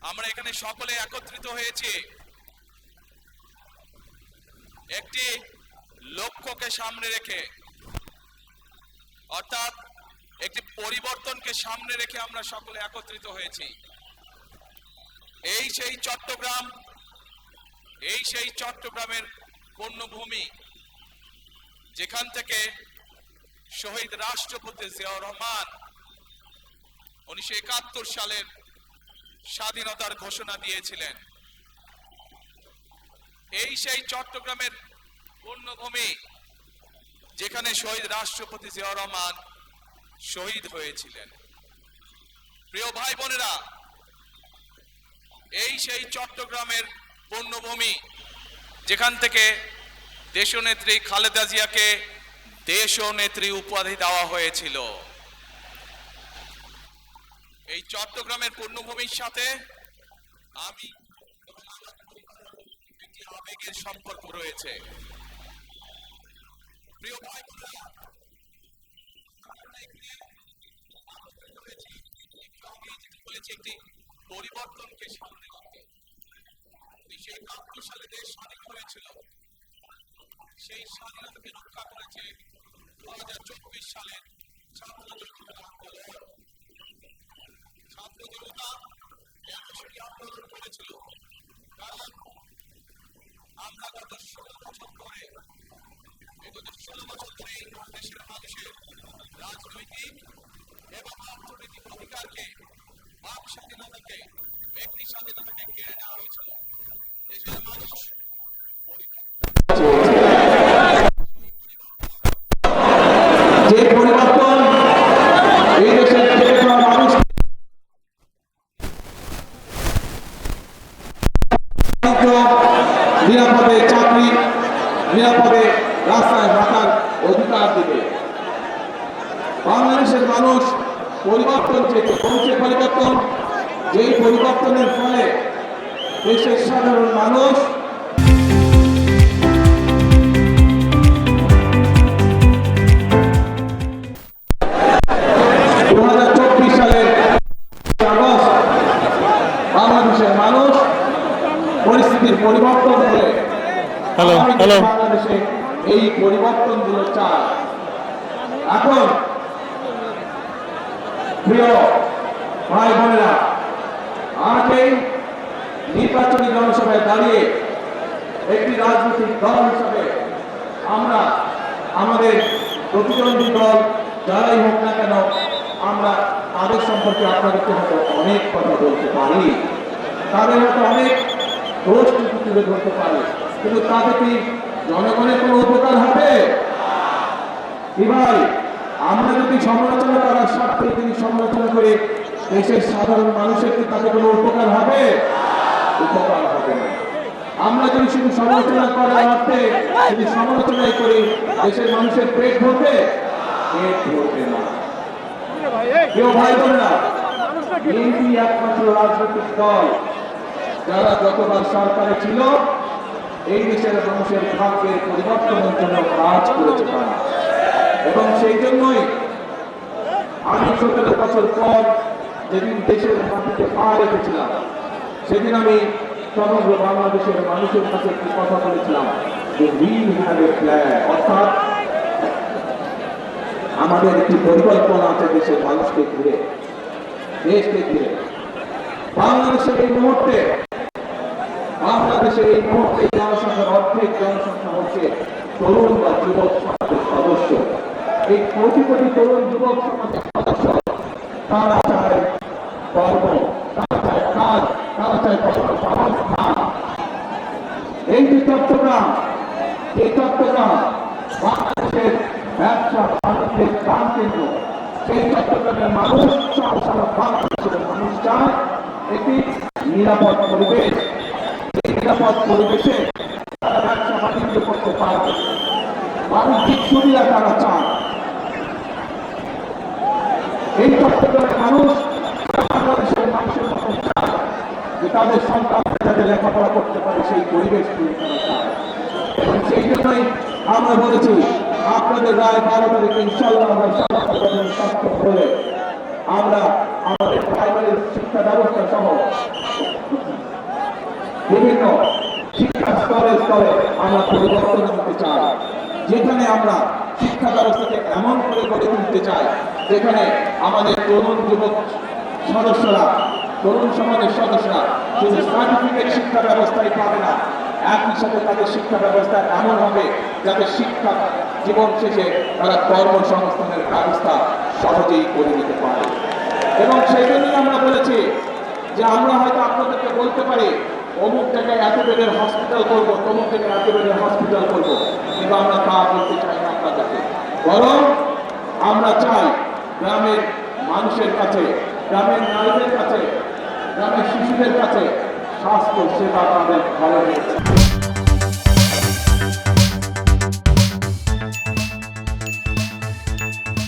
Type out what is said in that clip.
আমরা এখানে সকলে একত্রিত হয়েছি একটি লক্ষ্যকে সামনে রেখে, অর্থাৎ একটি পরিবর্তনকে সামনে রেখে আমরা সকলে একত্রিত হয়েছি। এই সেই চট্টগ্রামের পূর্ণভূমি, যেখান থেকে শহীদ রাষ্ট্রপতি জিয়াউর রহমান 1971 সালের স্বাধীনতার ঘোষণা দিয়েছিলেন। এই সেই চট্টগ্রামের পূর্ণভূমি, যেখানে শহীদ রাষ্ট্রপতি জিয়াউর রহমান শহীদ হয়েছিলেন। প্রিয় ভাই বোনেরা, এই সেই চট্টগ্রামের পূর্ণভূমি, যেখান থেকে দেশনেত্রী খালেদা জিয়াকে দেশনেত্রী উপাধি দেওয়া হয়েছিল। এই চট্টগ্রামের পূর্ণভূমির সাথে আমি একটি আবেগের সম্পর্ক রয়েছে। প্রিয় ভাই বোনেরা, একটি পরিবর্তনকে সামনে রেখে 1971 সালে দেশ স্বাধীন হয়েছিল। সেই স্বাধীনতাকে রক্ষা করেছে 2024 সালে ছাত্র জনতার আন্দোলন। ছাত্র জনতা সেটি আন্দোলন করেছিল, কারণ আমরা গত 16 বছর ধরে দেশের মানুষের রাজনৈতিক এবং অর্থনৈতিক অধিকারকে, বাক স্বাধীনতাকে, ব্যক্তি স্বাধীনতাকে কেড়ে নেওয়া হয়েছিল। দেশের মানুষ যে পরিবর্তন এই দেশের মানুষ নিরাপদে চাকরি, নিরাপদে রাস্তায় হাঁটার অধিকার দিবে। বাংলাদেশের মানুষ পরিবর্তন চেয়েছে, পৌঁছে পরিবর্তন, যেই পরিবর্তনের ফলে দেশের সাধারণ মানুষ বাংলাদেশের মানুষ পরিস্থিতির পরিবর্তন হলে বাংলাদেশে এই পরিবর্তনগুলো চায়। এখন প্রিয় ভাই বোনেরা, আমাকেই নির্বাচনী জনসভায় দাঁড়িয়ে একটি রাজনৈতিক দল হিসাবে আমরা আমাদের প্রতিদ্বন্দ্বী দল যারাই হোক না কেন, আমরা তাদের সম্পর্কে আপনাদেরকে হয়তো অনেক কথা বলতে পারি, তাদের হয়তো অনেক দোষ তুলে ধরতে পারি, কিন্তু তাতে কি জনগণের কোনো উপকার হবে? কি ভাই, আমরা যদি সমালোচনা করার স্বার্থে যদি সমালোচনা করে দেশের সাধারণ মানুষের কি তাতে কোনো উপকার হবে? উপকার হবে না। আমরা যদি শুধু সমালোচনা করার অর্থে যদি সমালোচনাই করি, দেশের মানুষের পেট ভরবে? পেট ভরবে না। কেউ ভাই বোনেরা, বিএনপি একমাত্র রাজনৈতিক দল যারা যতবার সরকারে ছিল এই দেশের মানুষের ভাগ্যের পরিবর্তনের জন্য কাজ করেছে তারা, এবং সেই জন্যই আমি 17 বছর পর যেদিন দেশের মাটিতে পা রেখেছিলাম, সেদিন আমি সমগ্র বাংলাদেশের মানুষের কাছে একটি কথা বলেছিলাম যে we have a plan, অর্থাৎ আমাদের একটি পরিকল্পনা আছে দেশের মানুষকে ঘিরে, দেশকে ঘিরে। বাংলাদেশের এই মুহূর্তে জনসংখ্যার অর্ধেক জনসংখ্যা হচ্ছে তরুণ বা যুবক সমাজের সদস্য। এই কোটি কোটি তরুণ যুবক সমাজের সদস্য তারা চায় কর্ম, তারা চায় কাজ, তারা চায় কর্মসংস্থান। এই যে চট্টগ্রাম, এই চট্টগ্রাম বাংলাদেশের ব্যবসা বাণিজ্যের প্রাণকেন্দ্র। সেই চট্টগ্রামের মানুষ, সারা বাংলাদেশের মানুষ চায় একটি নিরাপদ পরিবেশ। এই নিরাপদ পরিবেশে তারা ব্যবসা বাণিজ্য করতে পারবে, বাণিজ্যিক সুবিধা তারা চায়। এই চট্টগ্রামের মানুষ বাংলাদেশের মানুষের মতো চায় যে তাদের সন্তানরা যাতে লেখাপড়া করতে পারে, সেই পরিবেশ তৈরি করা চায়। এবং সেই জন্যই আমরা বলেছি আপনাদের রায় 12 তারিখে ইনশাআল্লাহ আমরা আমাদের প্রাইমারি শিক্ষা ব্যবস্থা সহ আমরা পরিবর্তন করতে চাই, যেখানে আমরা শিক্ষা ব্যবস্থাকে এমন করে গড়ে তুলতে চাই যেখানে আমাদের তরুণ যুবক সদস্যরা, তরুণ সমাজের সদস্যরা শুধু সার্টিফিকেট শিক্ষা ব্যবস্থায় পাবে না, একই সাথে তাদের শিক্ষা ব্যবস্থা এমন হবে যাতে শিক্ষা জীবন শেষে তারা কর্মসংস্থানের ব্যবস্থা সহজেই করে নিতে পারে। এবং সেই জন্যই আমরা বলেছি যে আমরা হয়তো আপনাদেরকে বলতে পারি অমুক জায়গায় এত বেডের হসপিটাল করবো, তমুক জায়গায় এত বেডের হসপিটাল করবো, কিন্তু আমরা তা বলতে চাই না আপনাদেরকে। বরং আমরা চাই গ্রামের মানুষের কাছে, গ্রামের নারীদের কাছে, গ্রামের শিশুদের কাছে স্বাস্থ্য সেবা তাদের ভালো